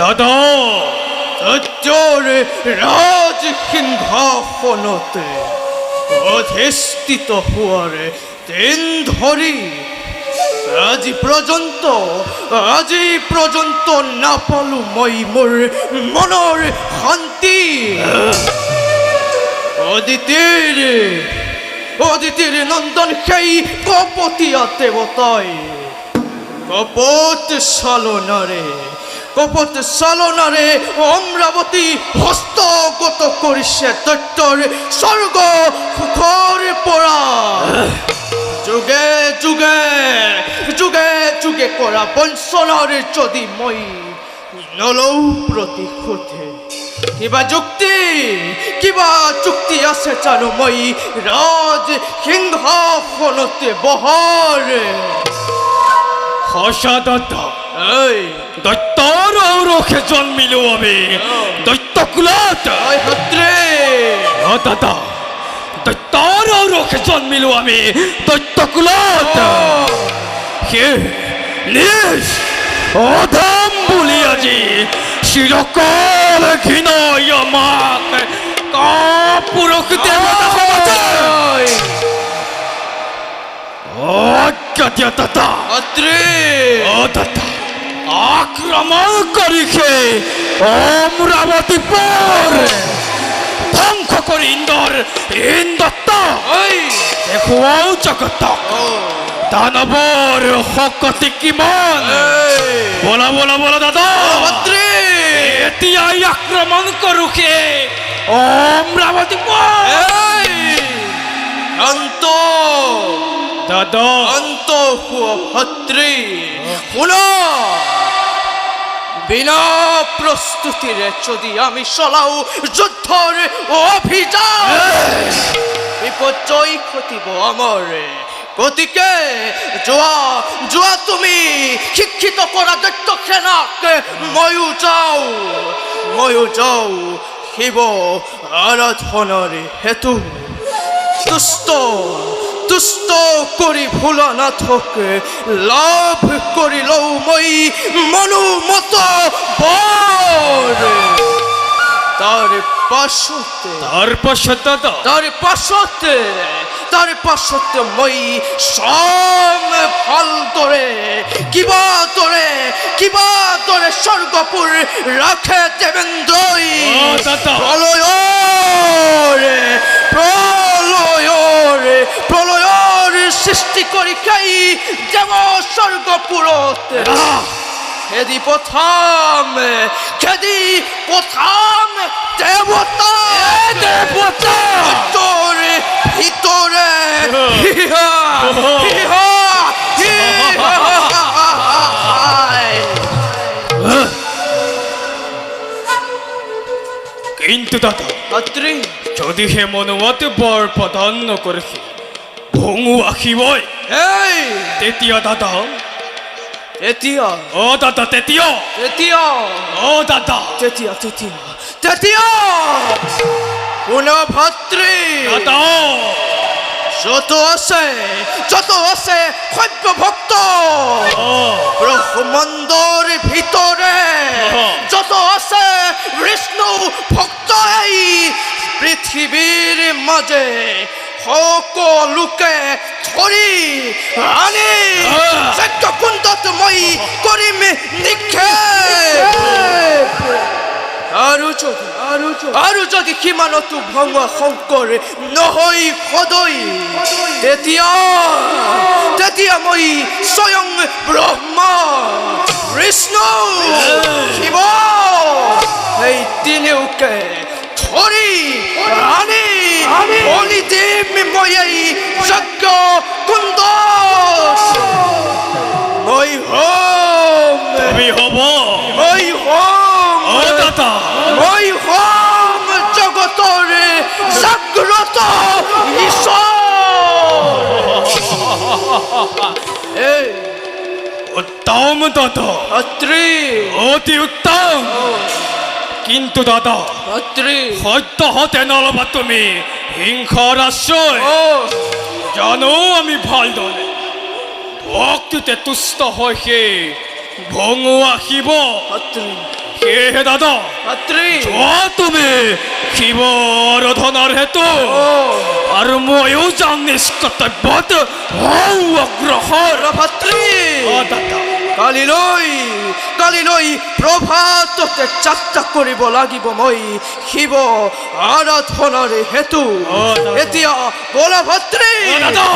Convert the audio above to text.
দাদা সত্যৰ ৰাজসিংহাসনতে অধিষ্ঠিত হোৱাৰ দিন ধৰি আজি পৰ্যন্ত নাপালো মই মোৰ মনৰ শান্তি। অদিতিৰ নন্দন সেই কপটীয়া দেৱতাই কপট চালনাৰে অমৰাৱতী হস্তগত কৰিছে দৈত্যৰ স্বৰ্গ সুখৰ পৰা। যুগে কৰা বঞ্চনাৰ যদি মই নলওঁ প্ৰতিশোধ, কিবা যুক্তি আছে জানো মই ৰাজ সিংহাসনতে বহাৰ? সঁচা দাদা, দৈত্যৰ ঔৰসে জন্মিলো আমি দৈত্য কুলত। দাদা দৈত্যৰ ঔৰসে জন্মিলো আমি দৈত্য কুলত। নিজ অধম বুলি আজি চিৰকাল ঘৃণাই আমাক কাপুৰুষ দেৱতা সমাজে অজ্ঞাত দাদা আক্রমণ করিছে অমরাবতী পর ধ্বংস করে ইন্দত্ত দেখুৱাও জগত দানৱৰ শক্তি কিমান। বলা দাদা এতিয়াই আক্রমণ কৰোকে অমরাবতী পর। দাদা ভদ্রী বিনা প্রস্তুতিরে যদি আমি চলাও যুদ্ধর অভিযান, বিপর্যয় ঘটিব আমার। গতিকে যোৱা তুমি শিক্ষিত কৰা দৈত্য সেনাক ময়ো যাও শিৱ আৰাধনাৰ হেতু তুষ্ট কৰি ভোলানাথক লাভ কৰি লওঁ মই মনোমত বৰ। তাৰ পাছতে মই চাম ভালদৰে কিবা দৰে স্বৰ্গপুৰ ৰাখে দেৱেন্দ্ৰই। প্ৰলয়ৰ সৃষ্টি কৰি খাই দেৱ স্বৰ্গপুৰত খেদি পঠাম দেৱতা ভিতৰে কিন্তু দাদা যদিহে মনোমতে বৰ প্ৰদান নকৰিছে ভঙু আহিবই। তেতিয়া দাদা ভাতৃ যত আছে সভ্য ভক্ত ব্রহ্মাণ্ডৰ ভিতরে, যত আছে বিষ্ণু ভক্ত এই পৃথিৱীৰ মাজে সকলোকে ধৰি আনি যজ্ঞকুণ্ডত মই কৰিম নিক্ষেপ। আৰু যদি সিমানতো ভংগ শংকৰ নহৈ সদৈ, তেতিয়া মই স্বয়ং ব্ৰহ্মা বিষ্ণু শিৱ এই তিনিওকে ধৰি আনি বলি দিম মই এই যজ্ঞ কুণ্ড। মই হম জগতৰ জাগ্ৰত ঈশ্বৰ। উত্তম দাদা, অতি উত্তম। কিন্তু দাদা সত্য হতে নলবা তুমি হিংসাৰ আশ্ৰয়। জানো আমি ভালদৰে ভক্তিতে তুষ্ট হৈ সেই ভঙুৱা শিৱ কে হে দাদা ভাতৃ তুমি শিৱ আৰাধনাৰ হেতু আৰু ময়ো যাম নিষ্কৰ্তব্যত হওঁ অগ্ৰসৰ ভাতৃ দাদা কালিলৈ প্ৰভাততে যাত্ৰা কৰিব লাগিব মই শিৱ আৰাধনাৰ হেতু দাদা। এতিয়া বলা ভাতৃ দাদা